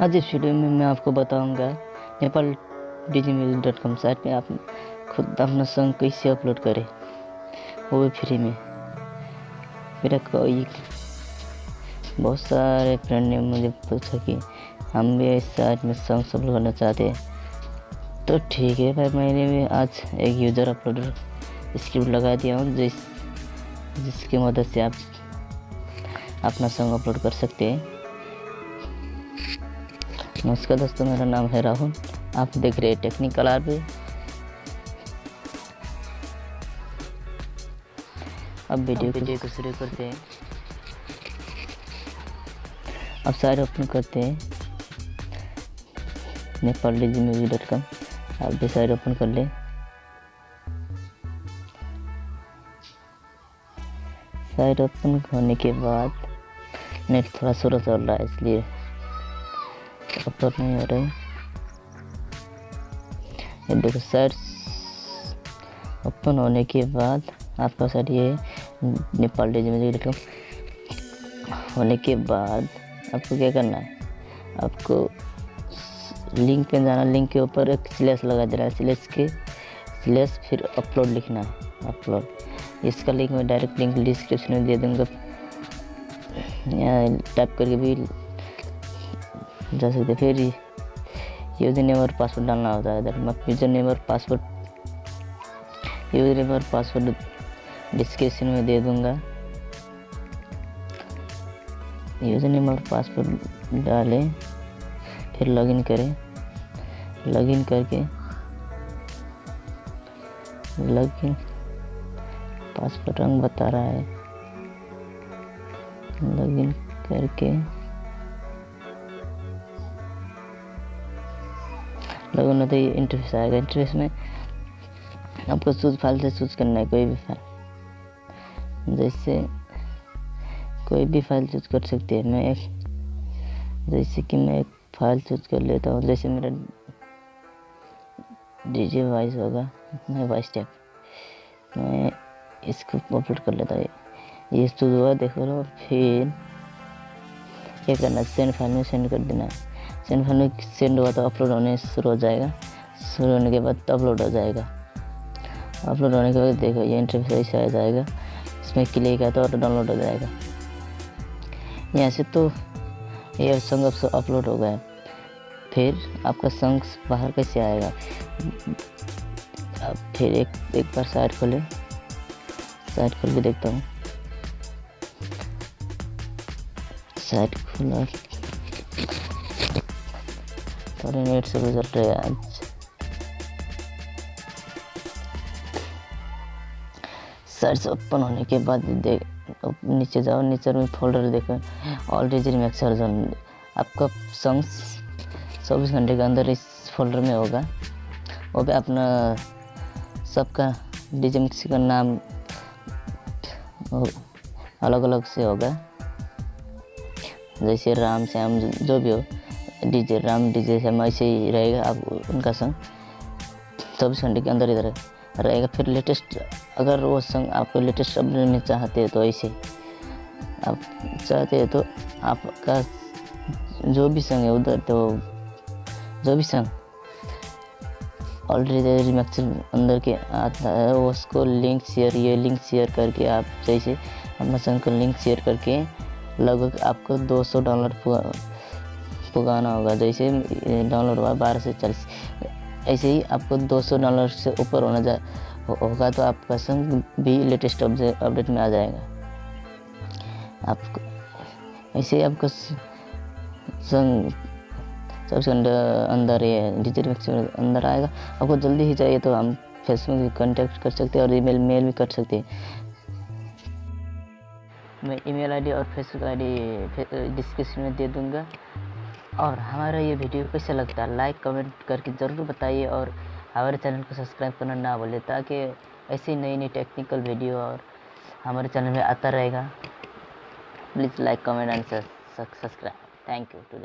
आज इस वीडियो में मैं आपको बताऊंगा nepal.com साइट पे आप खुद अपना सॉन्ग कैसे अपलोड करें, वो भी फ्री में। मेरा कोई बहुत सारे फ्रेंड ने मुझे पूछा कि हम भी इस साइट में सॉन्ग अपलोड करना चाहते हैं, तो ठीक है भाई, मैंने भी आज एक यूज़र अपलोडर स्क्रिप्ट लगा दिया हूँ जिसकी मदद से आप अपना सॉन्ग अपलोड कर सकते हैं। नमस्कार दोस्तों, मेरा नाम है राहुल, आप देख रहे हैं टेक्निकल आर पे। अब वीडियो को शुरू करते हैं। अब साइट ओपन करते हैं nepal.music.com। आप भी साइट ओपन कर लें। साइट ओपन होने के बाद नेट थोड़ा स्लो चल रहा है, इसलिए अपलोड नहीं हो रहा है। ये देखो, साइट ओपन होने के बाद आपका साइट ये nepal.music.com होने के बाद आपको क्या करना है, आपको लिंक पे जाना। लिंक के ऊपर एक स्लैश लगा देना है, स्लैश फिर अपलोड लिखना है, अपलोड। इसका लिंक मैं डायरेक्ट लिंक डिस्क्रिप्शन में दे दूँगा, यहाँ टाइप करके भी जा सकते। फिर यूज़र नेम और पासवर्ड डालना होता है इधर। मैं यूज़र नेम और पासवर्ड डिस्क्रिप्शन में दे दूँगा। यूज़र नेम और पासवर्ड डालें, फिर लॉगिन करें। लॉगिन करके पासवर्ड रंग बता रहा है। लॉगिन करके लॉगिन होते ही इंटरफेस आएगा। इंटरफेस में आपको चूज फाइल से चूज करना है, कोई भी फाइल, जैसे कोई भी फाइल चूज कर सकते हैं। मैं एक फाइल चूज कर लेता हूँ। जैसे मेरा डीजे वॉइस होगा, मैं वॉइस टैग, मैं इसको अपलोड कर लेता हूँ। ये चूज हुआ, देखो लो। फिर क्या करना है, सेंड फाइल में सेंड कर देना है। सेंड फाइल में सेंड हुआ तो अपलोड होने शुरू हो जाएगा। शुरू होने के बाद अपलोड हो जाएगा। अपलोड होने के बाद देखो, ये इंटरफेस ऐसा आ जाएगा। इसमें क्लिक किया तो डाउनलोड हो जाएगा। यहाँ से तो ये सॉन्ग अब अपलोड हो गया। फिर आपका सॉन्ग बाहर कैसे आएगा, अब फिर एक बार साइट खोले। साइट खोल के देखता हूँ। साइट खोला, थोड़े नेट से गुजर रहे हैं आज। साइट ओपन होने के बाद नीचे जाओ। नीचे में फोल्डर देखो, ऑल डीजे रिमिक्स वर्जन। आपका सॉन्ग्स 24 घंटे के अंदर इस फोल्डर में होगा। वो पे अपना सबका डीजे मिक्स का नाम अलग अलग से होगा, जैसे राम श्याम जो भी हो, डीजे राम डीजे श्याम ऐसे ही रहेगा। आप उनका सॉन्ग 24 घंटे के अंदर इधर रहेगा। फिर लेटेस्ट, अगर वो सॉन्ग आपको लेटेस्ट अपडेट में चाहते हैं तो ऐसे आप चाहते हैं तो आपका जो भी सॉन्ग है उधर, तो जो भी सॉन्ग ऑलरेडी रिमिक्स अंदर के आता है उसको लिंक शेयर करके आप जैसे अपना सॉन्ग को लिंक शेयर करके लगभग आपको 200 डाउनलोड पुगाना होगा। जैसे डाउनलोड हुआ 12 से 40, ऐसे ही आपको 200 डाउनलोड से ऊपर होगा तो आपका सॉन्ग भी लेटेस्ट अपडेट में आ जाएगा। आपको ऐसे ही आपका सॉन्ग 24 घंटे अंदर ये डिजिटल मिक्स अंदर आएगा। आपको जल्दी ही चाहिए तो हम फेसबुक भी कांटेक्ट कर सकते हैं और मेल भी कर सकते हैं। मैं ईमेल आईडी और फेसबुक आईडी डिस्क्रिप्शन में दे दूंगा। और हमारा ये वीडियो कैसा लगता है लाइक कमेंट करके ज़रूर बताइए, और हमारे चैनल को सब्सक्राइब करना ना भूलें, ताकि ऐसी नई टेक्निकल वीडियो और हमारे चैनल में आता रहेगा। Please like comment and subscribe. Thank you to